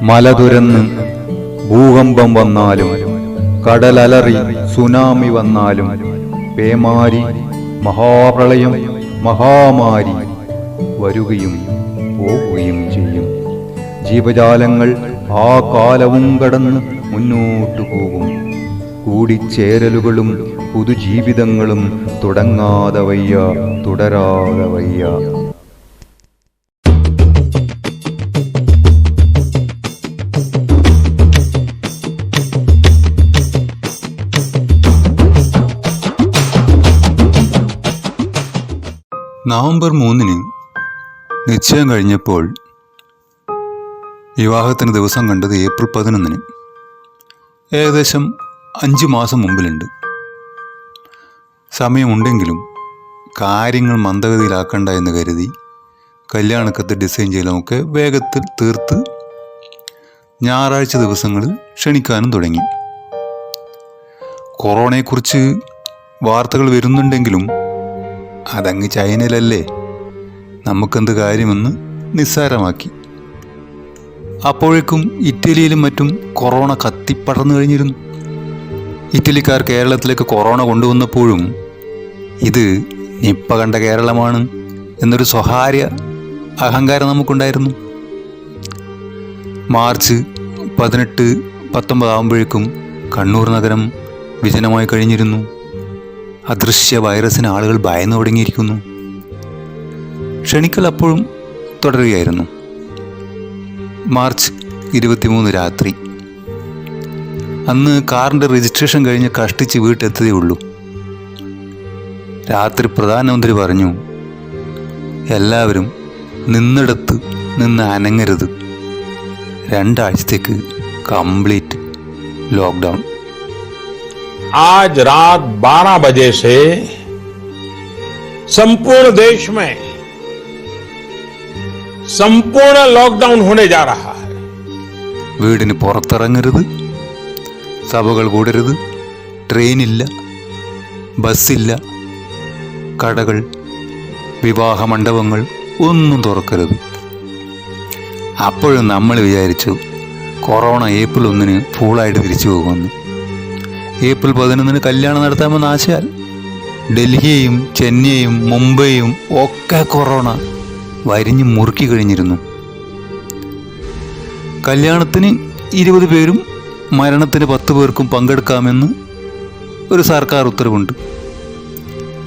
മല തുരന്ന് ഭൂകമ്പം വന്നാലും കടലലറി സുനാമി വന്നാലും പേമാരി മഹാപ്രളയം മഹാമാരി വരുകയും പോവുകയും ചെയ്യും. ജീവജാലങ്ങൾ ആ കാലവും കടന്ന് മുന്നോട്ടു പോകും. കൂടിച്ചേരലുകളും പുതുജീവിതങ്ങളും തുടങ്ങാതെ വയ്യ, തുടരാതെ വയ്യ. നവംബർ 3 നിശ്ചയം കഴിഞ്ഞപ്പോൾ വിവാഹത്തിന് ദിവസം കണ്ടത് ഏപ്രിൽ 11. ഏകദേശം 5 മാസം മുമ്പിലുണ്ട്. സമയമുണ്ടെങ്കിലും കാര്യങ്ങൾ മന്ദഗതിയിലാക്കണ്ട എന്ന് കരുതി കല്യാണക്കത്ത് ഡിസൈൻ ചെയ്യലുമൊക്കെ വേഗത്തിൽ തീർത്ത് ഞായറാഴ്ച ദിവസങ്ങളിൽ ക്ഷണിക്കാനും തുടങ്ങി. കൊറോണയെക്കുറിച്ച് വാർത്തകൾ വരുന്നുണ്ടെങ്കിലും അതങ്ങ് ചൈനയിലല്ലേ, നമുക്കെന്ത് കാര്യമെന്ന് നിസ്സാരമാക്കി. അപ്പോഴേക്കും ഇറ്റലിയിലും മറ്റും കൊറോണ കത്തിപ്പടർന്നു കഴിഞ്ഞിരുന്നു. ഇറ്റലിക്കാർ കേരളത്തിലേക്ക് കൊറോണ കൊണ്ടുവന്നപ്പോഴും ഇത് നിപ്പ കണ്ട കേരളമാണ് എന്നൊരു സ്വകാര്യ അഹങ്കാരം നമുക്കുണ്ടായിരുന്നു. മാർച്ച് 18-19 ആകുമ്പോഴേക്കും കണ്ണൂർ നഗരം വിജനമായി കഴിഞ്ഞിരുന്നു. അദൃശ്യ വൈറസിന് ആളുകൾ ഭയന്നു തുടങ്ങിയിരിക്കുന്നു. ക്ഷണിക്കൽ അപ്പോഴും തുടരുകയായിരുന്നു. മാർച്ച് 23 രാത്രി. അന്ന് കാറിൻ്റെ രജിസ്ട്രേഷൻ കഴിഞ്ഞ് കഷ്ടിച്ച് വീട്ടെത്തതേ ഉള്ളൂ. രാത്രി പ്രധാനമന്ത്രി പറഞ്ഞു, എല്ലാവരും നിന്നിടത്ത് നിന്ന് അനങ്ങരുത്, 2 ആഴ്ചത്തേക്ക് കംപ്ലീറ്റ് ലോക്ക്ഡൗൺ. आज रात 12 बजे से संपूर्ण देश में संपूर्ण लॉकडाउन होने जा रहा है. വീടിന് പുറത്തിറങ്ങരുത്, സഭകൾ കൂടരുത്, ട്രെയിനില്ല, ബസ്സില്ല, കടകൾ, വിവാഹ മണ്ഡപങ്ങൾ ഒന്നും തുറക്കരുത്. അപ്പോഴും നമ്മൾ വിചാരിച്ചു കൊറോണ ഏപ്രിൽ 1 ഫുള്ളായിട്ട് തിരിച്ചു പോകുമെന്ന്. ഏപ്രിൽ 11 കല്യാണം നടത്താമെന്ന് ആശാൽ ഡൽഹിയെയും ചെന്നൈയും മുംബൈയും ഒക്കെ കൊറോണ വരിഞ്ഞ് മുറുക്കി കഴിഞ്ഞിരുന്നു. കല്യാണത്തിന് 20 പേരും മരണത്തിന് 10 പേർക്കും പങ്കെടുക്കാമെന്ന് ഒരു സർക്കാർ ഉത്തരവുണ്ട്.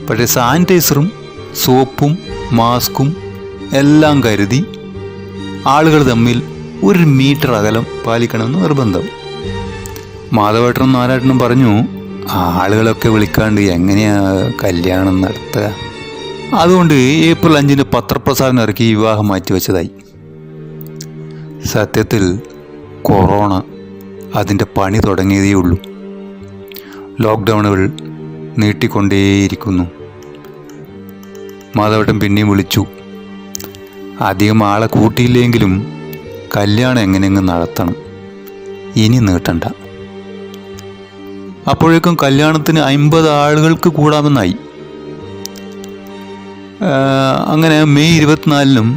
പക്ഷേ സാനിറ്റൈസറും സോപ്പും മാസ്കും എല്ലാം കരുതി ആളുകൾ തമ്മിൽ 1 മീറ്റർ അകലം പാലിക്കണമെന്ന് നിർബന്ധം. മാധവേട്ടനും നാരായണനും പറഞ്ഞു, ആളുകളൊക്കെ വിളിക്കാണ്ട് എങ്ങനെയാ കല്യാണം നടത്തുക? അതുകൊണ്ട് ഏപ്രിൽ 5 പത്രപ്രസാരണം ഇറക്കി വിവാഹം മാറ്റിവെച്ചതായി. സത്യത്തിൽ കൊറോണ അതിൻ്റെ പണി തുടങ്ങിയതേ ഉള്ളൂ. ലോക്ക്ഡൗണുകൾ നീട്ടിക്കൊണ്ടേയിരിക്കുന്നു. മാധവേട്ടൻ പിന്നെയും വിളിച്ചു. അധികം ആളെ കൂട്ടിയില്ലെങ്കിലും കല്യാണം എങ്ങനെയെങ്കിലും നടത്തണം, ഇനി നീട്ടണ്ട. അപ്പോഴേക്കും കല്യാണത്തിന് 50 ആളുകൾക്ക് കൂടാമെന്നായി. അങ്ങനെ മെയ് 24-നും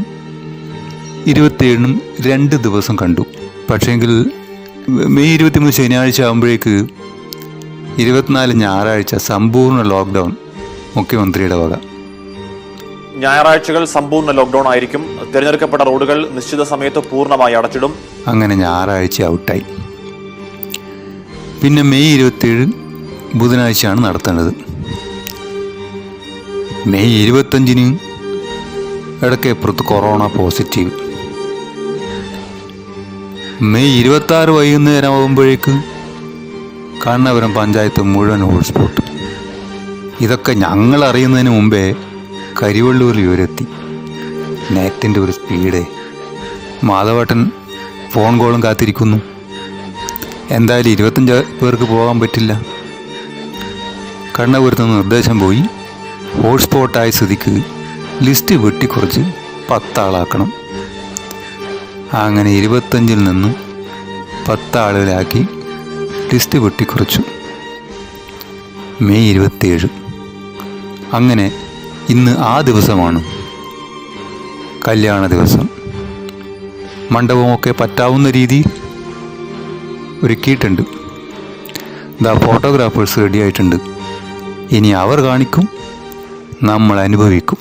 27-നും 2 ദിവസം കണ്ടു. പക്ഷേങ്കിൽ മെയ് 23 ശനിയാഴ്ച ആകുമ്പോഴേക്ക് 24 ഞായറാഴ്ച സമ്പൂർണ്ണ ലോക്ക്ഡൗൺ മുഖ്യമന്ത്രിയുടെ വക. ഞായറാഴ്ചകൾ സമ്പൂർണ്ണ ലോക്ക്ഡൌൺ ആയിരിക്കും. തിരഞ്ഞെടുക്കപ്പെട്ട റോഡുകൾ നിശ്ചിത സമയത്ത് പൂർണ്ണമായി അടച്ചിടും. അങ്ങനെ ഞായറാഴ്ച ഔട്ടായി. പിന്നെ മെയ് 27 ബുധനാഴ്ചയാണ് നടത്തേണ്ടത്. മെയ് 25 ഇടയ്ക്കപ്പുറത്ത് കൊറോണ പോസിറ്റീവ്. മെയ് 26 വൈകുന്നേരം ആകുമ്പോഴേക്ക് കണ്ണപുരം പഞ്ചായത്ത് മുഴുവൻ ഹോട്ട്സ്പോട്ട്. ഇതൊക്കെ ഞങ്ങൾ അറിയുന്നതിന് മുമ്പേ കരിവള്ളൂരിൽ ഇവരെത്തി. നെറ്റിൻ്റെ ഒരു സ്പീഡ്. മാധവേട്ടൻ ഫോൺ കോളും കാത്തിരിക്കുന്നു. എന്തായാലും 25 പേർക്ക് പോകാൻ പറ്റില്ല. കണ്ണപുരത്ത് നിന്ന് നിർദ്ദേശം പോയി, ഹോട്ട്സ്പോട്ടായ സ്ഥിതിക്ക് ലിസ്റ്റ് വെട്ടിക്കുറച്ച് 10 ആളാക്കണം. അങ്ങനെ 25 നിന്ന് 10 ആളുകളാക്കി ലിസ്റ്റ് വെട്ടിക്കുറച്ചു. മെയ് 27. അങ്ങനെ ഇന്ന് ആ ദിവസമാണ് കല്യാണ ദിവസം. മണ്ഡപമൊക്കെ പറ്റാവുന്ന രീതിയിൽ ഒരുക്കിയിട്ടുണ്ട്. ഫോട്ടോഗ്രാഫേഴ്സ് റെഡിയായിട്ടുണ്ട്. ഇനി അവർ കാണിക്കും, നമ്മൾ അനുഭവിക്കും.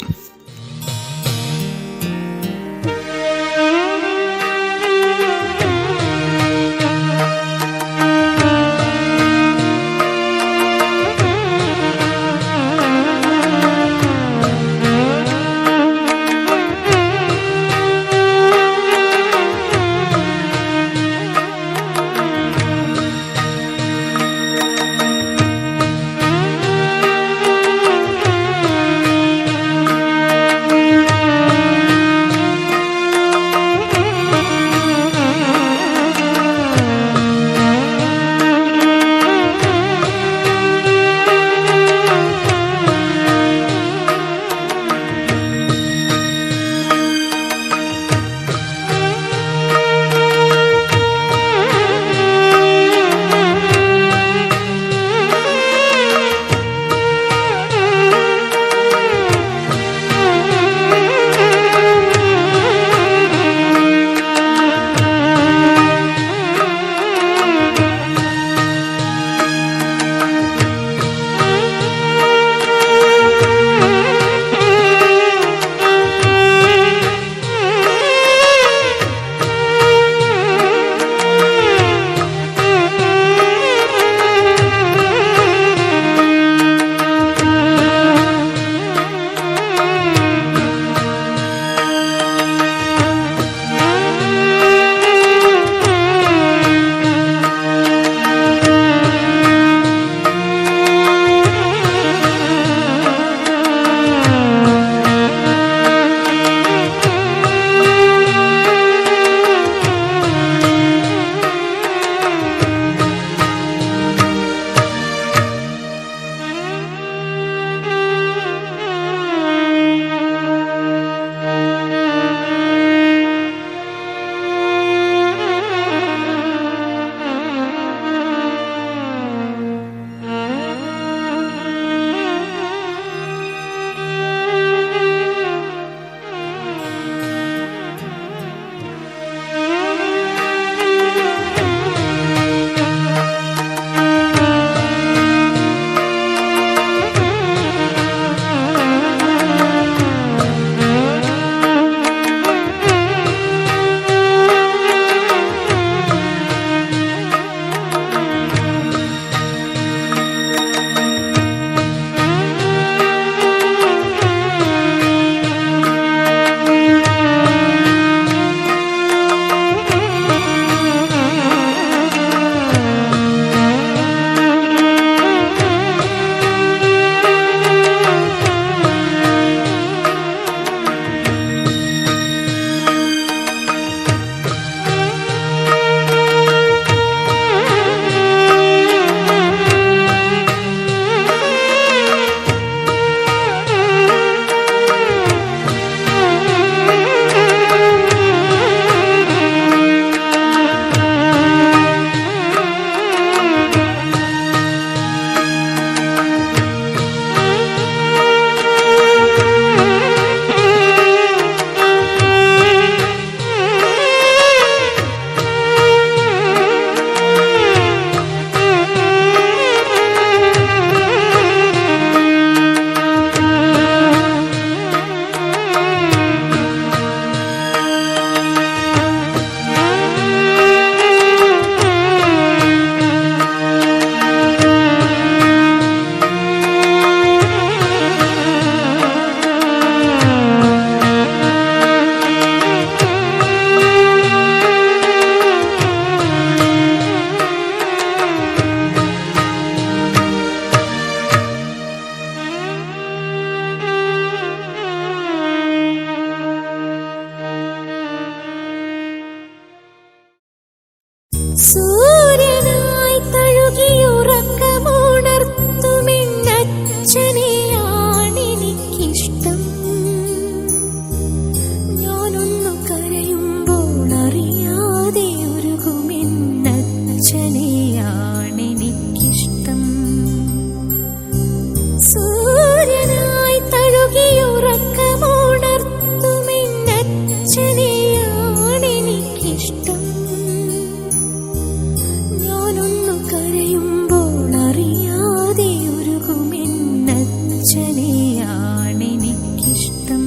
അച്ഛനെയാണെനിക്കിഷ്ടം.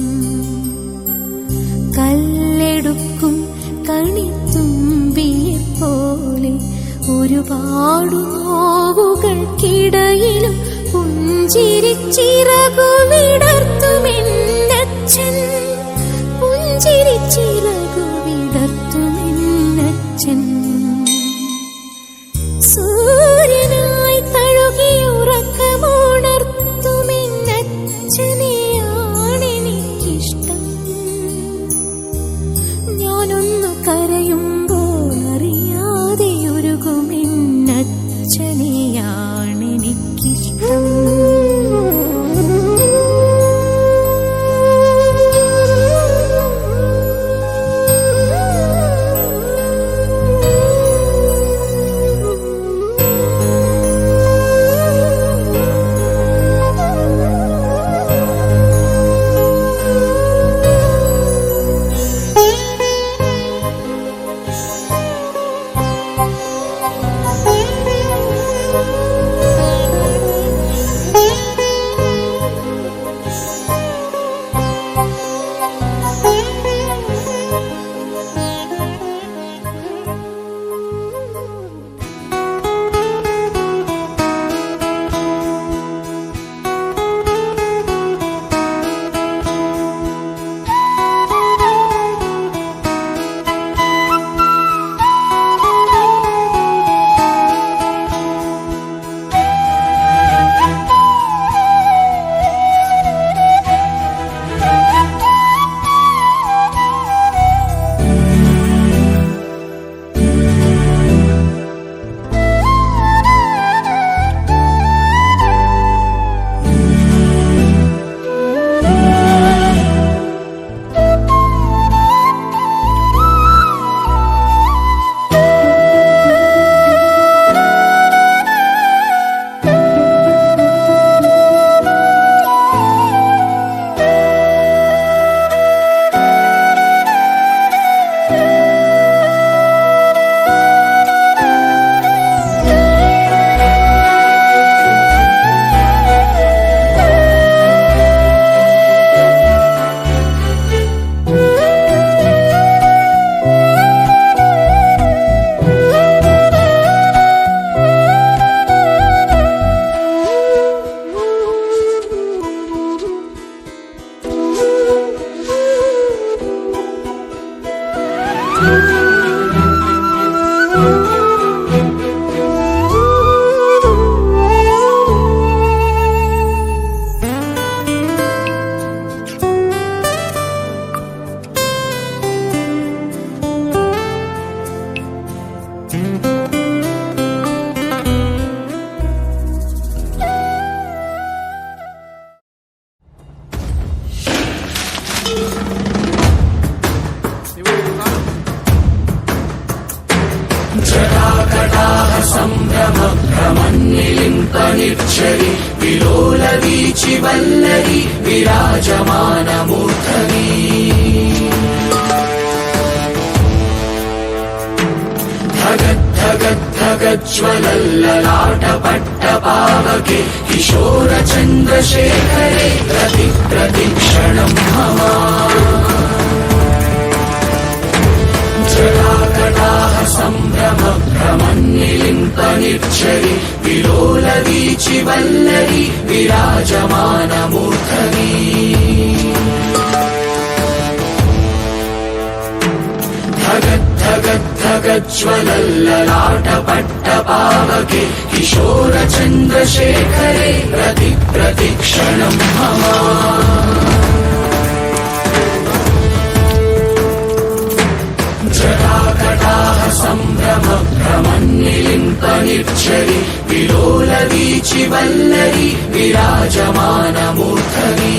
കല്ലെടുക്കും കണിത്തുമ്പിയെപ്പോലെ ഒരുപാടു നോവുകൾക്കിടയിലും പുഞ്ചിരിച്ചിറകു വിടർത്തുമെന്നച്ഛൻ, പുഞ്ചിരിച്ചിറകു വിടർത്തുമെന്നച്ഛൻ. സൂര്യനായി തഴുകിയുറക്കമുണർത്തുമെന്നച്ഛനെയാണെനിക്കിഷ്ടം. ഞാനൊന്നു കരയുമ്പോൾ അറിയാതെ ഉരുകുമെന്നച്ഛനെയാണെനിക്കിഷ്ടം. संभ्रमभ्रमन्निलिम्पनिर्झरि विलोलवीचि वल्लरी विराजमानमूर्धनि धगद्धगद्धगज्ज्वलल्ललाटपट्टपावके किशोरचन्द्रशेखरे प्रतिक्षणं मम जटाकटाः सम्भ्रमभ्रमन्निलिम्पनिर्झरि विलोलवीचि वल्लरी विराजमानमूर्धनि धगद्धगद्धगज्ज्वलल्ललाटपट्टपावके किशोरचन्द्रशेखरे प्रतिक्षणं मम जटाकटाः सम्भ्रमभ्रमन्निलिम्पनिर्झरि विलोलवीचि वल्लरी विराजमानमूर्धनि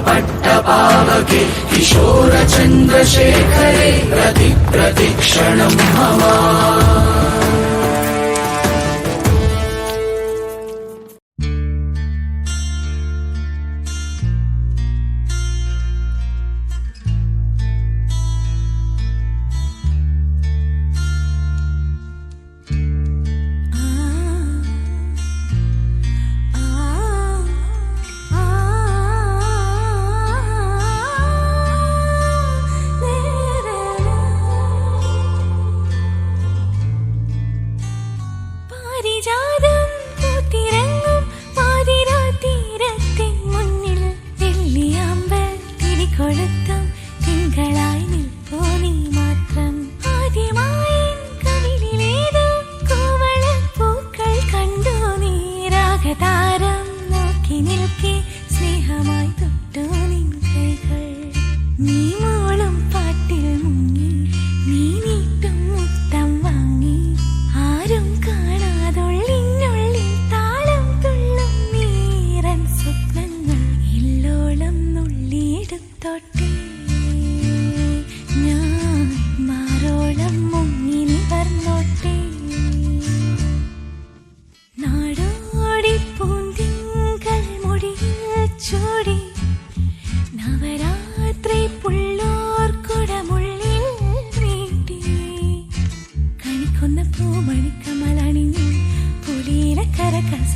धगद्धगद्धगज्ज्वलल्ललाटपट्टपावके किशोरचन्द्रशेखरे प्रतिक्षणं मम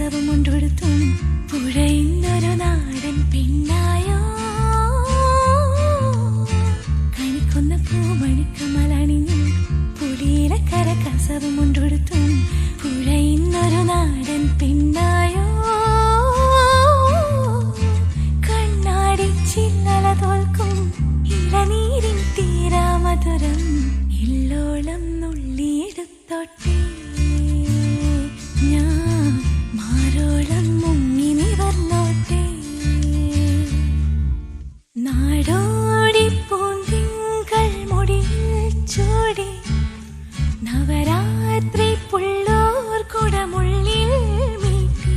കസവും കൊണ്ടൊടുത്തും പുഴയുന്നൊരു നാടൻ പെണ്ണായോ കണിക്കൊന്ന പൂമണിക്കമലണിഞ്ഞും പുലിയിലക്കര കസവും കൊണ്ടൊടുത്തും പുഴയുന്നൊരു നാടൻ പെണ്ണായോ കണ്ണാടി ചില്ലല തോൽക്കും ഇളനീരിൻ തീരാമധുരം ഇല്ലോളം നുള്ളിയെടുത്തോട്ടെ ഞാൻ മാരോളം മുങ്ങി നിവർന്നോട്ടെ നാടോടി പൂന്തിങ്കൾ മുടിയിൽ ചൂടി നവരാത്രി പുള്ളോർ കുടമുള്ളിൽ മീട്ടി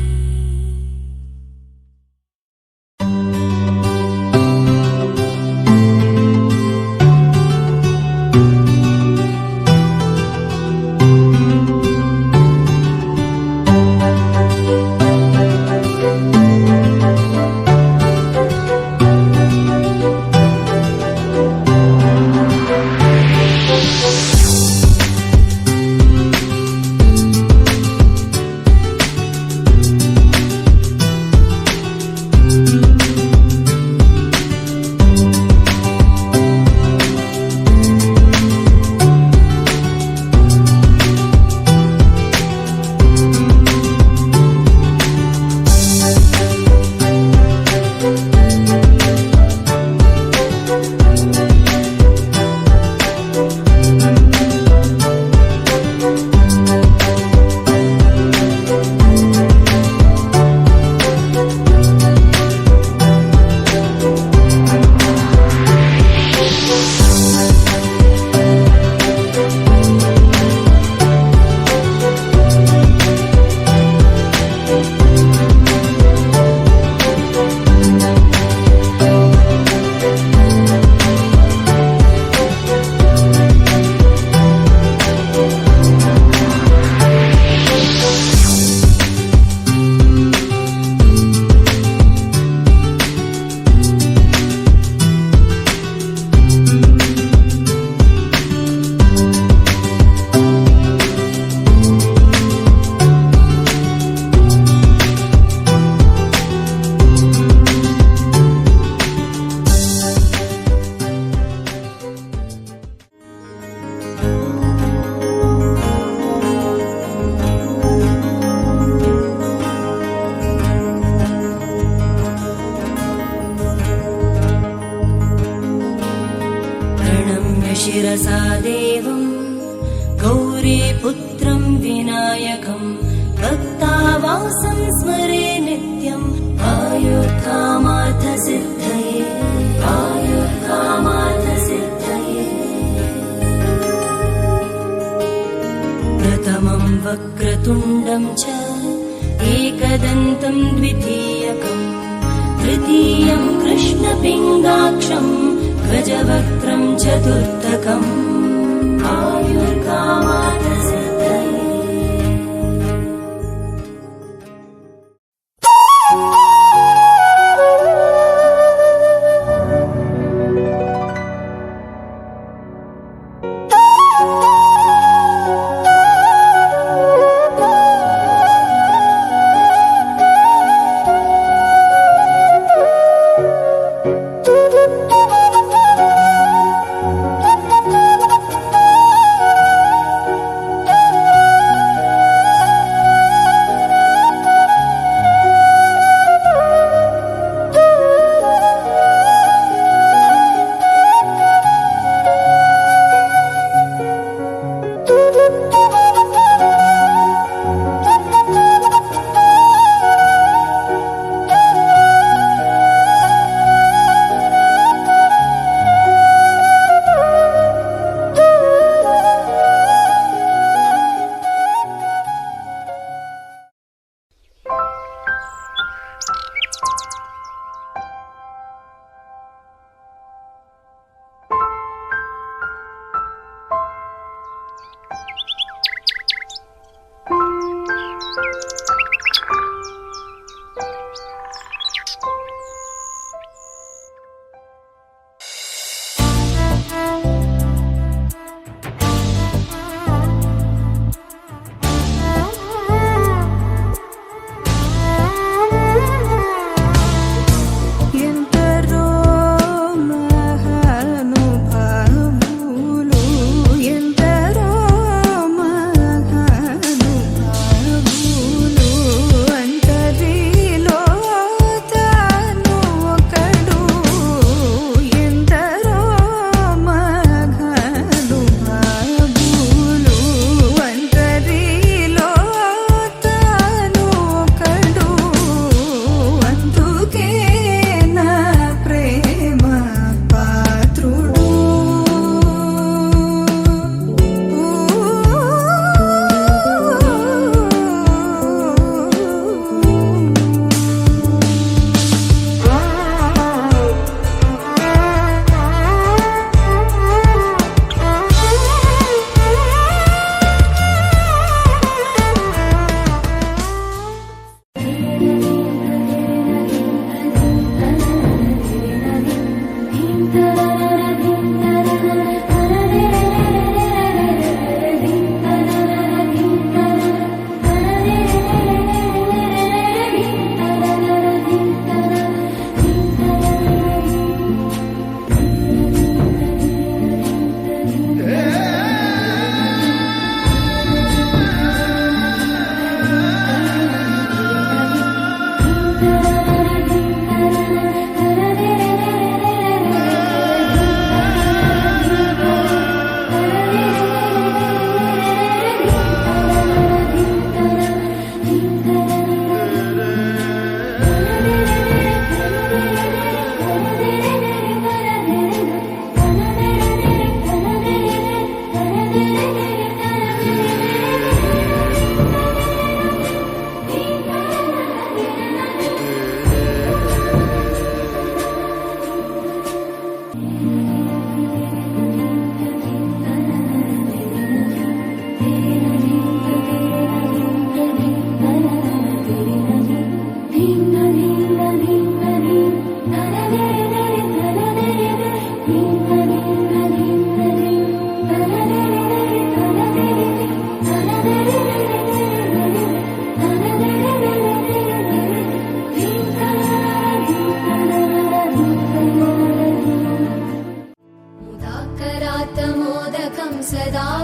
शिरसा देवं गौरीपुत्रं विनायकं भक्तावासं स्मरे नित्यम् आयुर्कामार्थसिद्धये आयुर्कामार्थसिद्धये प्रथमं वक्रतुण्डं च एकदन्तं द्वितीयकं तृतीयं कृष्णपिङ्गाक्षम् गजवक्त्रं चतुर्थकम् आयुर्कामार्थसिद्धये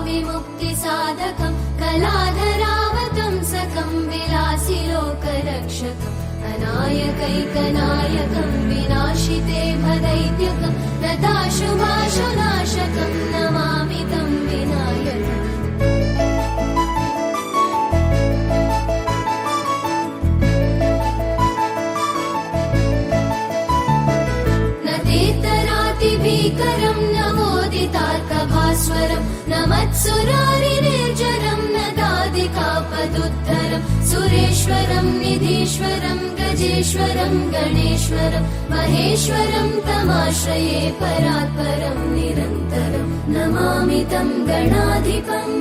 विमुक्तिसाधकं कलाधरावतंसकं विलासि लोकरक्षकम् अनायकैकनायकं विनाशिते भदैत्यकं नताशुभाशुनाशकं नमामि तं विनायकम् भीकरं नवोदितार्कभास्वरं न मत्सुरारिनिर्जरं न दादिकापदुद्धरं सुरेश्वरं निधीश्वरं गजेश्वरं गणेश्वरं महेश्वरं तमाश्रये परात्परं निरन्तरं नमामि तं गणाधिपम्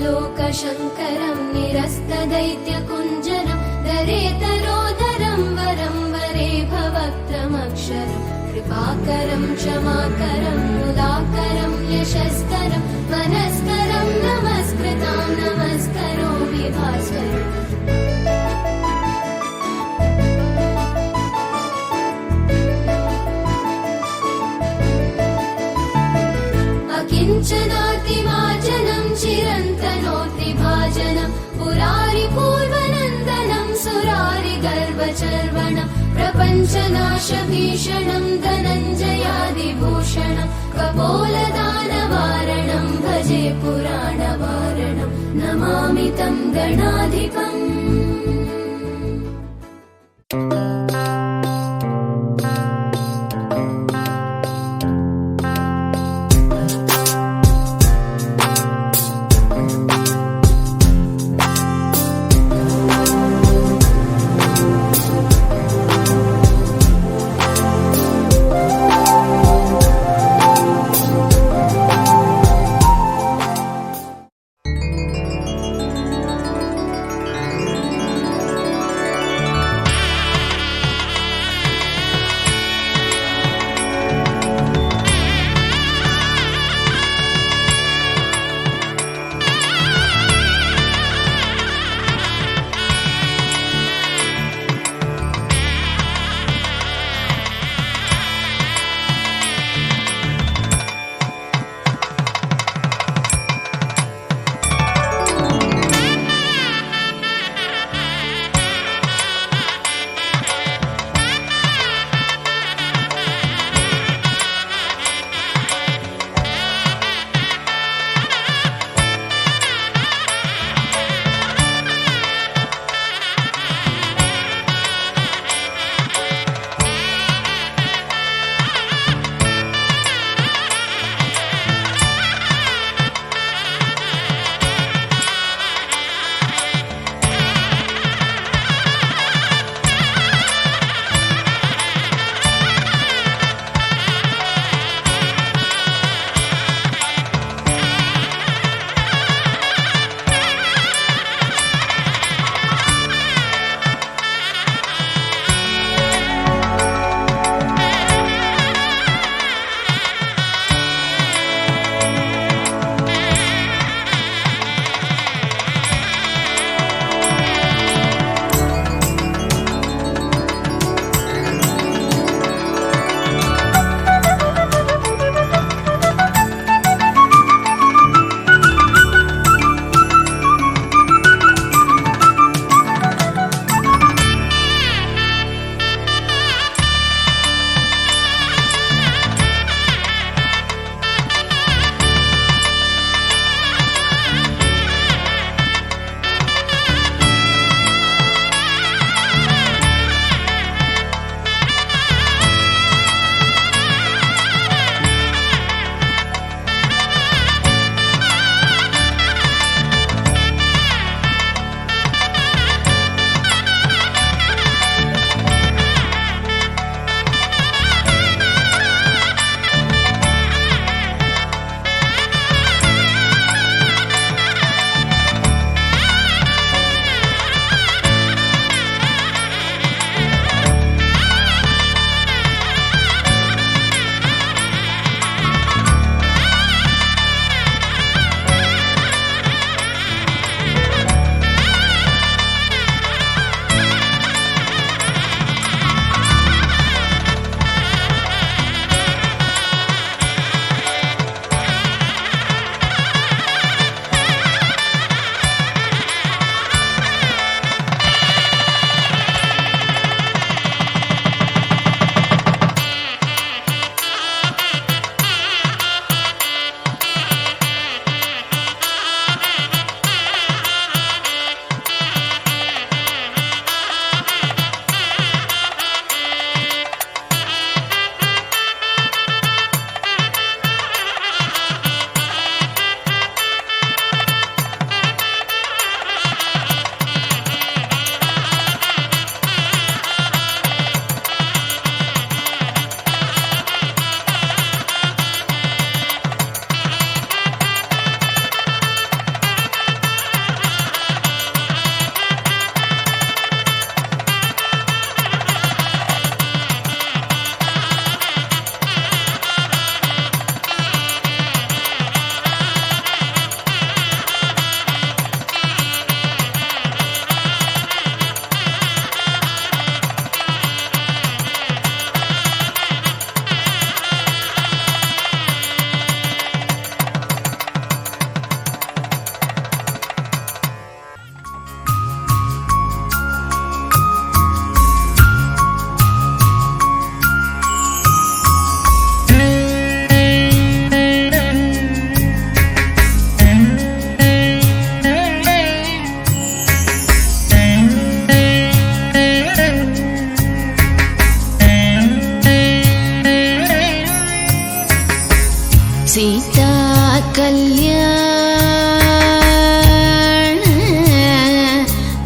लोकशङ्करं निरस्तदैत्यकुञ्जरं दरेतरोदरं वरं वरे भवक्त्रमक्षरं कृपाकरं क्षमाकरं मुदाकरं यशस्करं मनस्करं नमस्कृतां नमस्करोमि भास्करम् अकिञ्चनातिमाजनं चिरन्तनोत्रिभाजनं पुरारिपूर्वनन्दनं सुरारिगर्वचर्वणं प्रपञ्चनाशभीषणं धनञ्जयादिभूषणं कपोलदानवारणं भजे पुराणवारणं नमामि तं गणाधिपम्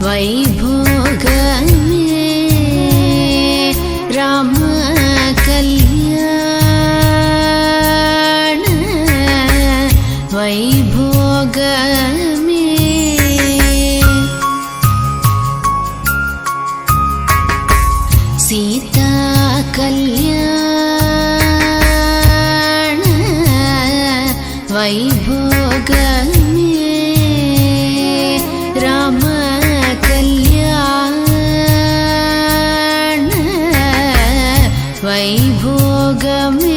वैभोगमे राम कल्याण वैभोगमे सीता कल्याण वैभोगमे राम कल्याण वैभोगमे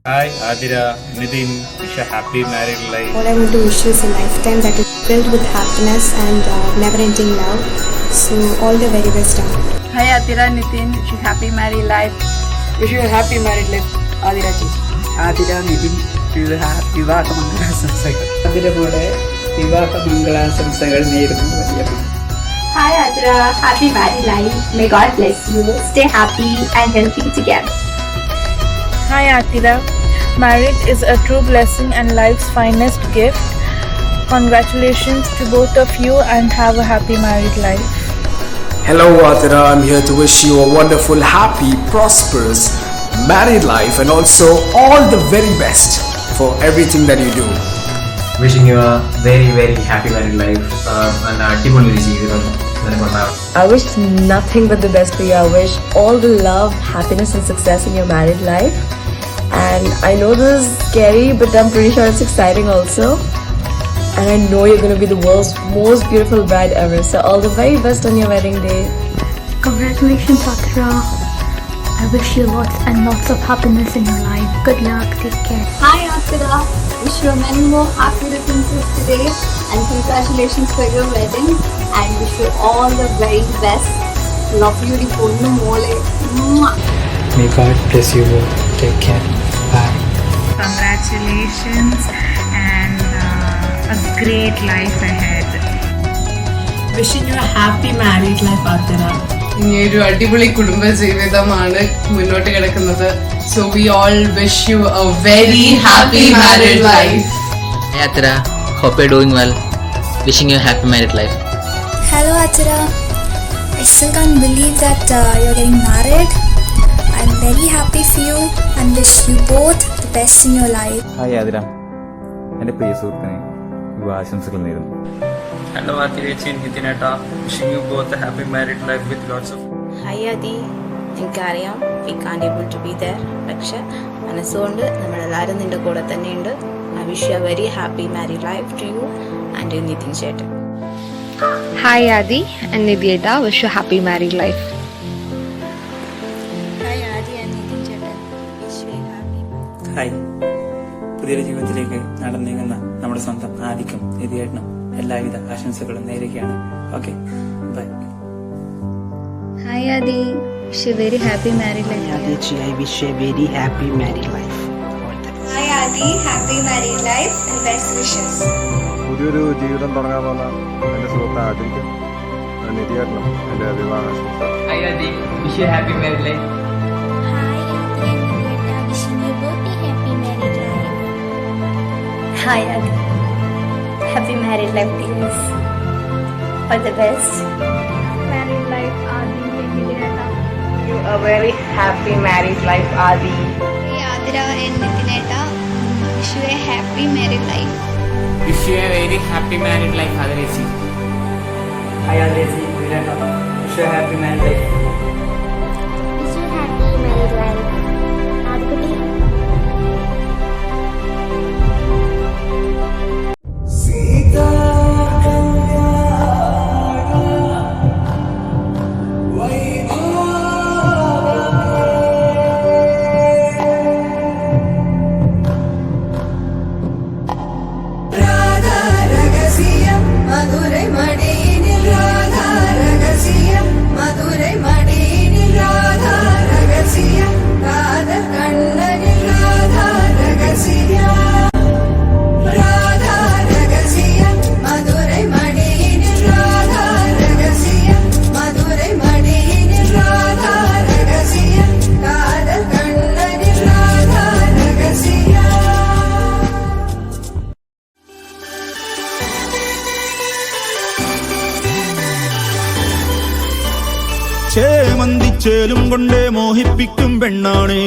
hi Athira, Nithin, Isha. a happy married life. All I want to wish you is a lifetime that is filled with happiness and never-ending love. So all the very best. Hi Atira, Nitin. Wish you happy married life. Wish you a happy married life. Adira ചേച്ചി. ആതിര നിതിൻ വിവാഹ മംഗളാശംസകൾ. ആതിരയുടെ വിവാഹ മംഗളാശംസകൾ നേരുന്നു. വലിയ Hi Atira, happy married life. May God bless you. Stay happy and healthy together. Hi Atira. Marriage is a true blessing and life's finest gift. Congratulations to both of you and have a happy married life. Hello Atira, I'm here to wish you a wonderful, happy, prosperous married life and also all the very best for everything that you do. Wishing you a very very happy married life and അടിപൊളി ഒരു ജീവിതം നിനക്കുണ്ടാവും. I wish nothing but the best for you. I wish all the love, happiness and success in your married life. And I know this is scary, but I'm pretty sure it's exciting also. And I know you're going to be the world's most beautiful bride ever. So all the very best on your wedding day. Congratulations Atira. I wish you lots and lots of happiness in your life. Good luck. Take care. Hi Atira. Wish you many more happy differences today and congratulations for your wedding and wish you all the very best. Love you, Riponnu Mole. May God bless you all. Take care. Bye. Congratulations and a great life ahead. Wishing you a happy married life, Atira. ഇനി ഒരു അടിപൊളി കുടുംബ ജീവിതമാണ് മുന്നോട്ട് കിടക്കുന്നത്. So we all wish you a very happy married life. Hey Atira, hope you're doing well. Wishing you a happy married life. Hello Atira. I still can't believe that you're getting married. I'm very happy for you and wish you both the best in your life. Hi Athira, എൻ്റെ പ്രിയ സുഹൃത്തിന് വിവാഹാശംസകൾ നേരുന്നു. Hello Atira, Nitineta. Wishing you both a happy married life with lots of. Hi Adi, എനിക്കറിയാം we can't able to be there. പക്ഷെ മനസ്സുകൊണ്ട് നമ്മളെല്ലാവരും നിന്റെ കൂടെ തന്നെയുണ്ട്. I wish you a very happy married life to you and your Nitin ചേട്ടൻ. Hi Adi and Nidyeta. Wish you happy married life. Hi Adi and Nitin ചേട്ടൻ. Wish you a happy marriage. Hi, പുതിയൊരു ജീവിതത്തിലേക്ക് നടന്നീങ്ങുന്ന നമ്മുടെ സ്വന്തം ആദിക്കും നിധിയേട്ടനും എല്ലാവിധ ആശംസകളും നേരുകയാണ്. Okay, bye. Hi Adi. Wish you very happy married life. I wish you a very happy married life. Hi Adi, happy married life and best wishes. പുതിയൊരു ജീവിതം തുടങ്ങാൻ പോകുന്ന എൻ്റെ സുഹൃത്ത് ആദിക്കും നിധിയേട്ടനും എൻ്റെ വിവാഹാശംസ. Hi Adi, wish you a happy married life. Hi Adi and Nidyeta, wishing you both a happy married life. Hi Adi. Happy married life to you. All the best. Married life Adi and Nidyeta. You a very happy married life, Adi. Hey Adira and Nitineta, wish you a happy married life. Wish you a very happy married life, Adresi. Hi Adresi, wish you a happy married life. Wish you a happy married life. Adikutti. ചേലും കൊണ്ടേ മോഹിപ്പിക്കും പെണ്ണാണേ,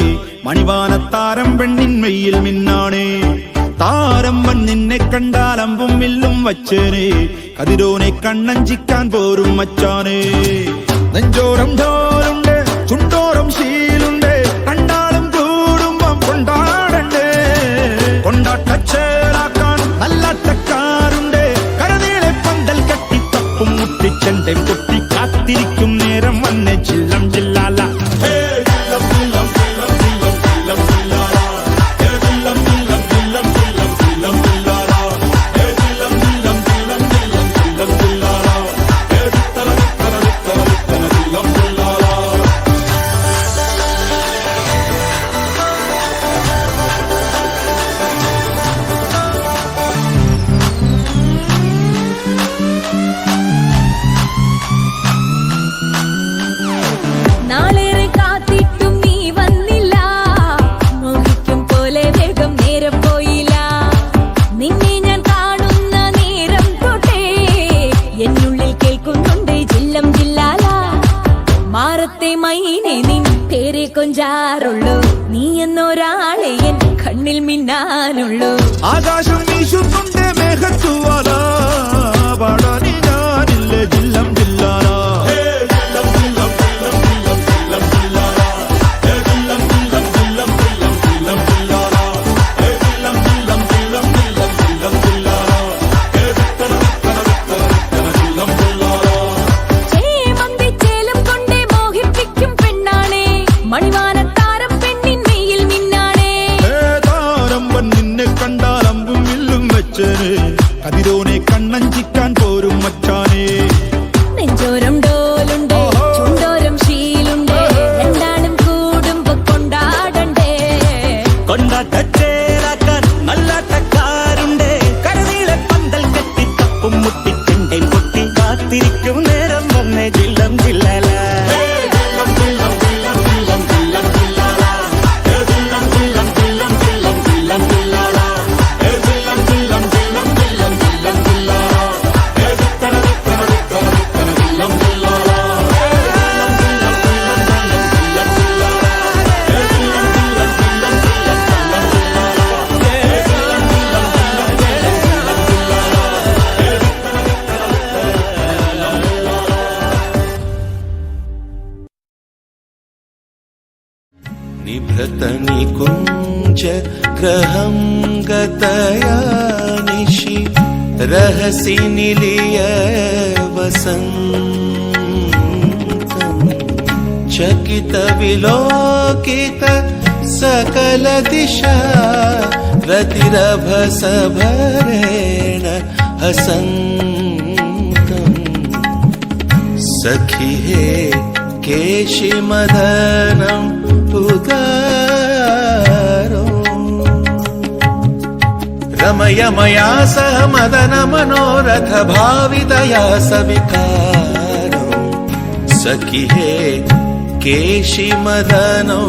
മണിവാനത്താരം പെണ്ണിൻ മെയ്യിൽ മിന്നാണേ. താരം വൻ നിന്നെ കണ്ടാലമ്പും വില്ലും വച്ചേനെ, കതിരോനെ കണ്ണഞ്ചിക്കാൻ പോരും മച്ചാനേ. നെഞ്ചോരം ഢോലുണ്ട്, ചുണ്ടോരം ശീലുണ്ട്, കണ്ടാലും കൂടുമ്പം കൊണ്ടാടണ്ടേ. കൊണ്ടാട്ടച്ചേലാക്കാൻ നല്ലാട്ടക്കാരുണ്ട്, കരനീളെ പന്തൽ കെട്ടി തപ്പും മുട്ടിച്ചെണ്ടേ പൊട്ടി കാത്തിരിക്കും നേരം വന്നെ ചില്ലം ചില്ലാല. മാനേ മൈനേ നിൻ പേരെ കൊഞ്ചാറുള്ളൂ, നീ എന്നൊരാളെ എൻ കണ്ണിൽ മിന്നാനുള്ളൂ. ആകാശം വീശുന്നുണ്ട് മേഘത്തുവാല, പാടാനി ഞാനില്ല ജില്ലം ജില്ലാല. മണിവാനത്താരം പെണ്ണിൻ മെയ്യിൽ മിന്നാണേ, താരമ്പൻ നിന്നെ കണ്ടാൽ അമ്പും വില്ലും വെച്ചനെ, കതിരോനെ കണ്ണഞ്ചിക്കാൻ പോരും മച്ചാനെ. നെഞ്ചോരം ഡോലുണ്ട് ചുണ്ടോരം ശീലുണ്ട്, രണ്ടാളും കൂടുമ്പോ കൊണ്ടാടണ്ടേ. കൊണ്ടാട്ടച്ചേരാക്കാൻ നല്ലാട്ടക്കാരുണ്ട്, കരനീളെ പന്തൽ കെട്ടി തപ്പും മുട്ടിച്ചെണ്ടേ പൊട്ടി കാത്തിരിക്കും നേരം വന്നേ ജില്ലം ജില്ലല. निभृतनिकुञ्ज ग्रहं गतया निशि रहसि निलीय वसन्तम् चकितविलोकित सकल दिशा रतिरभसभरेण हसन्तम् सखि हे केशिमदनम् उदारो रमय मया सह मदन मनोरथ भावितया सविकारो सखि हे केशि मदनोदारो.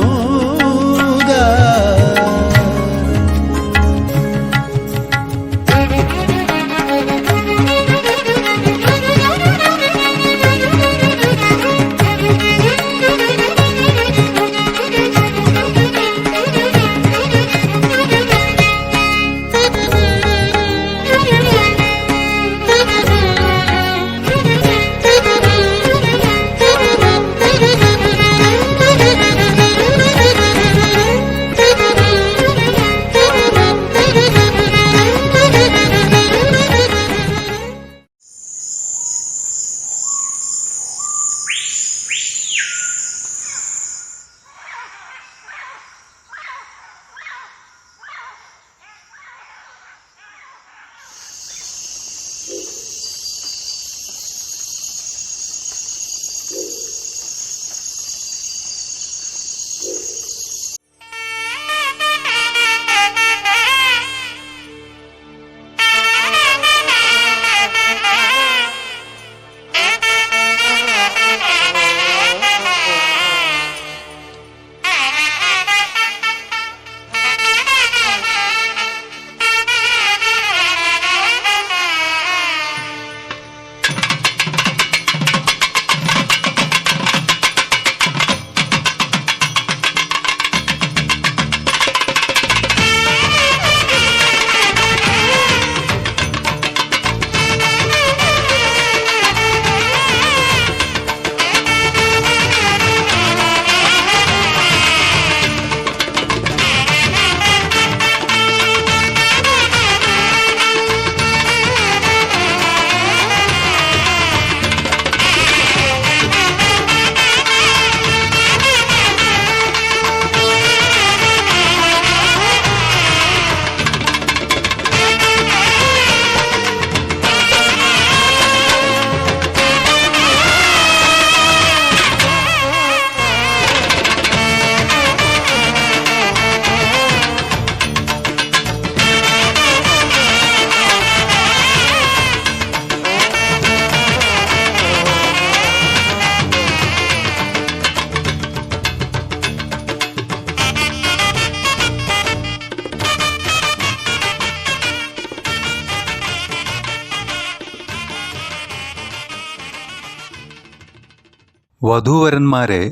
വധൂവരന്മാരെ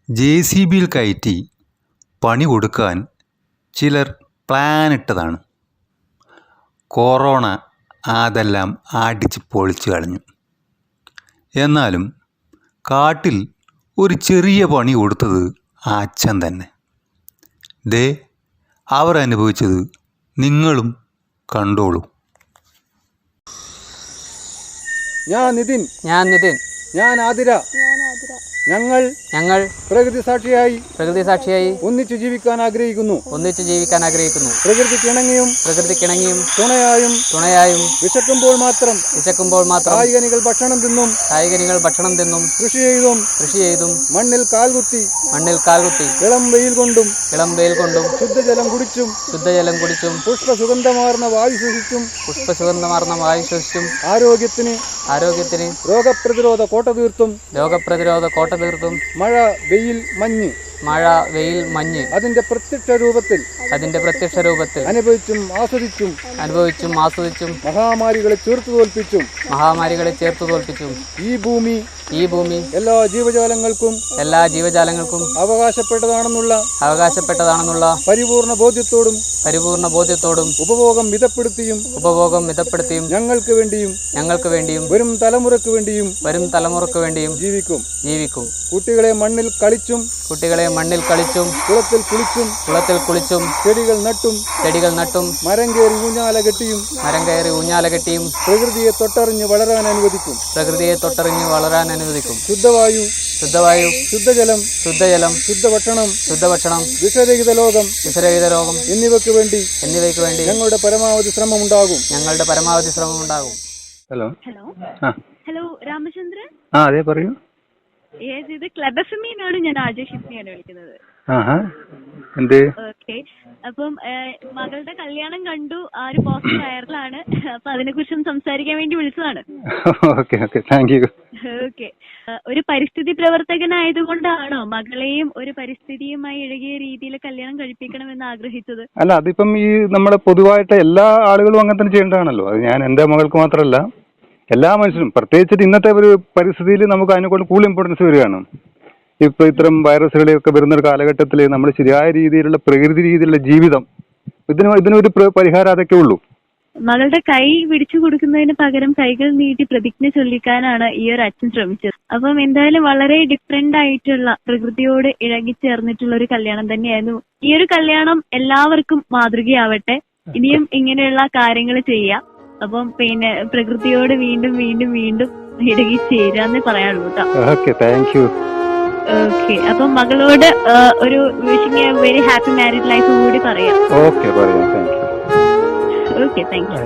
JCB കയറ്റി പണി കൊടുക്കാൻ ചിലർ പ്ലാനിട്ടതാണ്. കൊറോണ അതെല്ലാം അടിച്ച് പൊളിച്ചു കളഞ്ഞു. എന്നാലും കാട്ടിൽ ഒരു ചെറിയ പണി കൊടുത്തത് ആ അച്ഛൻ തന്നെ. ദേ അവർ അനുഭവിച്ചത് നിങ്ങളും കണ്ടോളൂ. ഞാൻ നിതിൻ. ഞാൻ ആതിര. ഞങ്ങൾ പ്രകൃതി സാക്ഷിയായി ഒന്നിച്ചു ജീവിക്കാൻ ആഗ്രഹിക്കുന്നു. പ്രകൃതിക്കിണങ്ങിയും തുണയായും വിശക്കുമ്പോൾ മാത്രം കായികനികൾ ഭക്ഷണം തിന്നും കൃഷി ചെയ്തും മണ്ണിൽ കാൽകുത്തി ഇളം വെയിൽ കൊണ്ടും ശുദ്ധജലം കുടിച്ചും പുഷ്പസുഗന്ധമാർന്ന വായു ശ്വസിച്ചും ആരോഗ്യത്തിന് രോഗപ്രതിരോധ കോട്ട തീർത്തും മഴ വെയിൽ മഞ്ഞ് അതിന്റെ പ്രത്യക്ഷ രൂപത്തിൽ അനുഭവിച്ചും ആസ്വദിച്ചും മഹാമാരികളെ ചേർത്തു തോൽപ്പിച്ചും ഈ ഭൂമി എല്ലാ ജീവജാലങ്ങൾക്കും അവകാശപ്പെട്ടതാണെന്നുള്ള പരിപൂർണ ബോധ്യത്തോടും ഉപഭോഗം മിതപ്പെടുത്തിയും ഞങ്ങൾക്ക് വേണ്ടിയും വരും തലമുറക്ക് വേണ്ടിയും ജീവിക്കും. കുട്ടികളെ മണ്ണിൽ കളിച്ചും കുളത്തിൽ കുളിച്ചും ചെടികൾ നട്ടും മരം കയറി ഊഞ്ഞാല കെട്ടിയും പ്രകൃതിയെ തൊട്ടറിഞ്ഞ് വളരാൻ അനുവദിക്കും. ശുദ്ധവായു, ശുദ്ധജലം, ശുദ്ധഭക്ഷണം, വിഷരഹിത ലോകം എന്നിവയ്ക്ക് വേണ്ടി ഞങ്ങളുടെ പരമാവധി ശ്രമം ഉണ്ടാകും. ഹലോ. ഹലോ രാമചന്ദ്രൻ. അതെ പറയൂ. ഇത് ക്ലബ് എഫ്എമ്മിന്നാണ് ഞാൻ ആജയ് വിളിക്കുന്നത്. ഓക്കെ. അപ്പം മകളുടെ കല്യാണം കണ്ടു, ആ ഒരു പോസ്റ്റ് വൈറലാണ്. അപ്പൊ അതിനെ കുറിച്ചൊന്ന് സംസാരിക്കാൻ വേണ്ടി വിളിച്ചതാണ്. ഓക്കെ. ഒരു പരിസ്ഥിതി പ്രവർത്തകനായതുകൊണ്ടാണോ മകളെയും ഒരു പരിസ്ഥിതിയുമായി ഇഴകിയ രീതിയിൽ കല്യാണം കഴിപ്പിക്കണമെന്ന് ആഗ്രഹിച്ചത്? അല്ല, അതിപ്പം ഈ നമ്മുടെ പൊതുവായിട്ട് എല്ലാ ആളുകളും അങ്ങനെ തന്നെ ചെയ്യേണ്ടതാണല്ലോ. അത് ഞാൻ എന്റെ മകൾക്ക് മാത്രമല്ല, എല്ലാ മനുഷ്യരും, പ്രത്യേകിച്ചിട്ട് ഇന്നത്തെ ഒരു പരിസ്ഥിതിയിൽ നമുക്ക് അതിനെക്കൊണ്ട് കൂടുതൽ ഇമ്പോർട്ടൻസ് വരികയാണ്. ഇപ്പൊ ഇത്തരം വൈറസുകളെയൊക്കെ വരുന്നൊരു കാലഘട്ടത്തിൽ നമ്മൾ ശരിയായ രീതിയിലുള്ള പ്രകൃതി രീതിയിലുള്ള ജീവിതം, ഇതിനൊരു പരിഹാരം അതൊക്കെ ഉള്ളൂ. മകളുടെ കൈ പിടിച്ചു കൊടുക്കുന്നതിന് പകരം കൈകൾ നീട്ടി പ്രതിജ്ഞ ചൊല്ലിക്കാനാണ് ഈ ഒരു അച്ഛൻ ശ്രമിച്ചത്. അപ്പം എന്തായാലും വളരെ ഡിഫറെന്റ് ആയിട്ടുള്ള, പ്രകൃതിയോട് ഇഴകിച്ചേർന്നിട്ടുള്ള ഒരു കല്യാണം തന്നെയായിരുന്നു. ഈ ഒരു കല്യാണം എല്ലാവർക്കും മാതൃകയാവട്ടെ. ഇനിയും ഇങ്ങനെയുള്ള കാര്യങ്ങൾ ചെയ്യാം. അപ്പം പിന്നെ പ്രകൃതിയോട് വീണ്ടും ഇടകി ചേരാന്ന് പറയാനുള്ളൂ കേട്ടോ. ഓക്കെ. അപ്പം മകളോട് ഒരു wishing A very happy married life കൂടി പറയാം. ഓക്കെ, പറയാം. Okay, thank you.